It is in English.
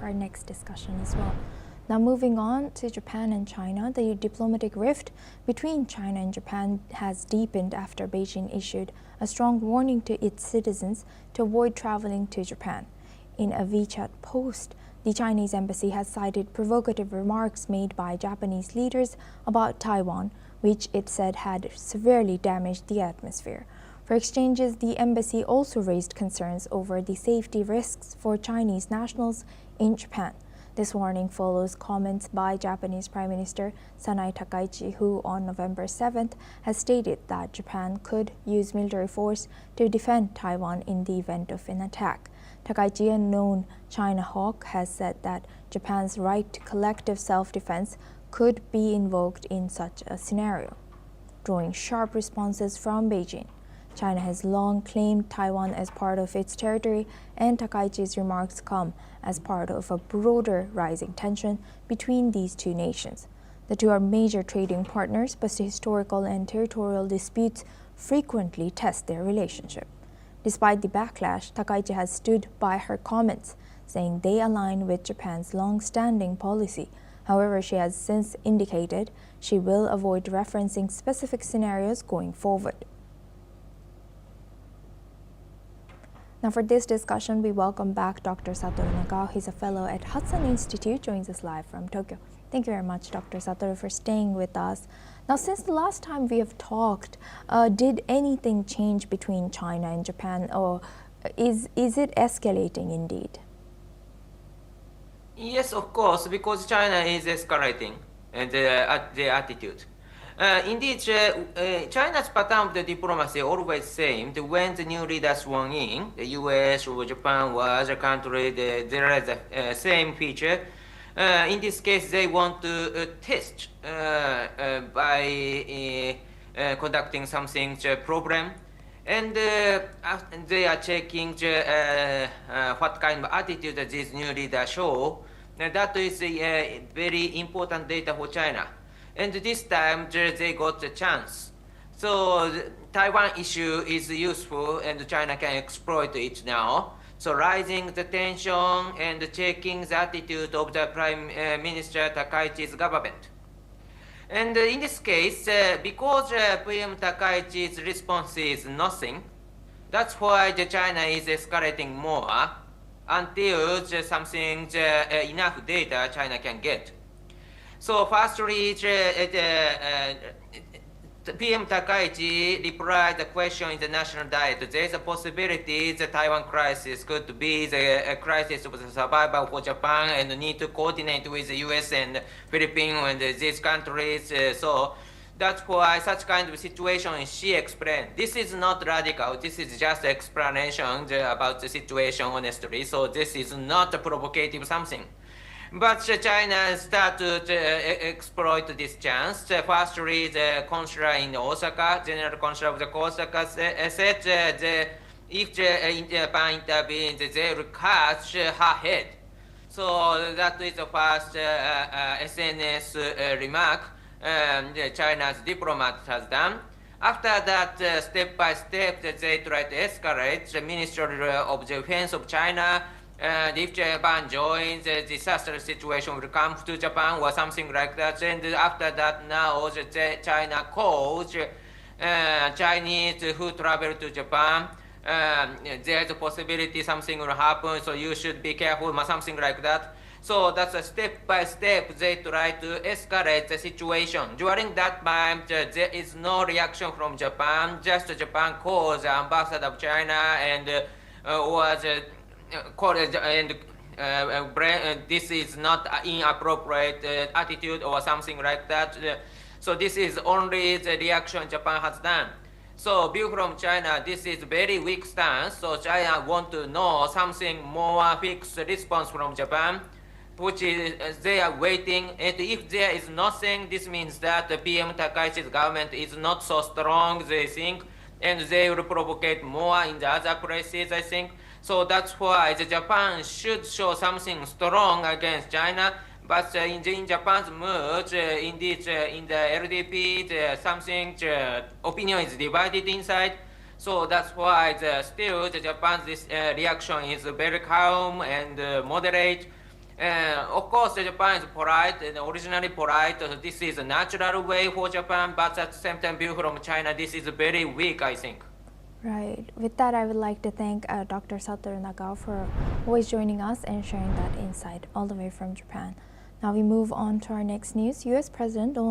for our next discussion as well. Now moving on to Japan and China, the diplomatic rift between China and Japan has deepened after Beijing issued a strong warning to its citizens to avoid traveling to Japan. In a WeChat post, the Chinese embassy has cited provocative remarks made by Japanese leaders about Taiwan, which it said had severely damaged the atmosphere. For exchanges, the embassy also raised concerns over the safety risks for Chinese nationals in Japan. This warning follows comments by Japanese Prime Minister Sanae Takaichi, who on November 7th has stated that Japan could use military force to defend Taiwan in the event of an attack. Takaichi, a known China hawk, has said that Japan's right to collective self-defense could be invoked in such a scenario, drawing sharp responses from Beijing. China has long claimed Taiwan as part of its territory, and Takaichi's remarks come as part of a broader rising tension between these two nations. The two are major trading partners, but historical and territorial disputes frequently test their relationship. Despite the backlash, Takaichi has stood by her comments, saying they align with Japan's long-standing policy. However, she has since indicated she will avoid referencing specific scenarios going forward. Now for this discussion, we welcome back Dr. Satoru Nagao. He's a fellow at Hudson Institute, joins us live from Tokyo. Thank you very much, Dr. Satoru, for staying with us. Now, since the last time we have talked, did anything change between China and Japan, or is it escalating indeed? Yes, of course, because China is escalating the attitude. Indeed, China's pattern of the diplomacy always same. When the new leader swung in, the U.S. or Japan or other country, there is the same feature. In this case, they want to test by conducting something problem, and they are checking what kind of attitude this new leader show. That is very important data for China. And this time they got the chance. So the Taiwan issue is useful and China can exploit it now. So rising the tension and checking the attitude of the Prime Minister Takaichi's government. And in this case, because PM Takaichi's response is nothing, that's why China is escalating more until something enough data China can get. So firstly, PM Takaichi replied the question in the national diet. There is a possibility the Taiwan crisis could be the crisis of the survival for Japan and need to coordinate with the US and Philippines and these countries. So that's why such kind of situation she explained. This is not radical. This is just explanation about the situation honestly. So this is not a provocative something. But China started to exploit this chance. Firstly, the consular in Osaka, General Consular of the Osaka said if Japan intervenes, they will catch her head. So that is the first SNS remark China's diplomat has done. After that, step by step, they try to escalate. The Ministry of Defense of China, if Japan joins, the disaster situation will come to Japan or something like that. And after that, now China calls Chinese who travel to Japan. There's a possibility something will happen, so you should be careful, something like that. So that's a step by step they try to escalate the situation. During that time, there is no reaction from Japan. Just Japan calls the ambassador of China and this is not inappropriate attitude or something like that. So this is only the reaction Japan has done. So view from China, this is very weak stance. So China want to know something more fixed response from Japan, which is they are waiting. And if there is nothing, this means that the PM Takaichi's government is not so strong, they think, and they will provocate more in the other places, I think. So that's why Japan should show something strong against China. But in Japan's mood, indeed, in the LDP, something opinion is divided inside. So that's why still Japan's reaction is very calm and moderate. Of course, Japan is polite and originally polite. So this is a natural way for Japan, but at the same time, view from China, this is very weak, I think. Right. With that, I would like to thank Dr. Satoru Nagao for always joining us and sharing that insight all the way from Japan. Now we move on to our next news. U.S. President Donald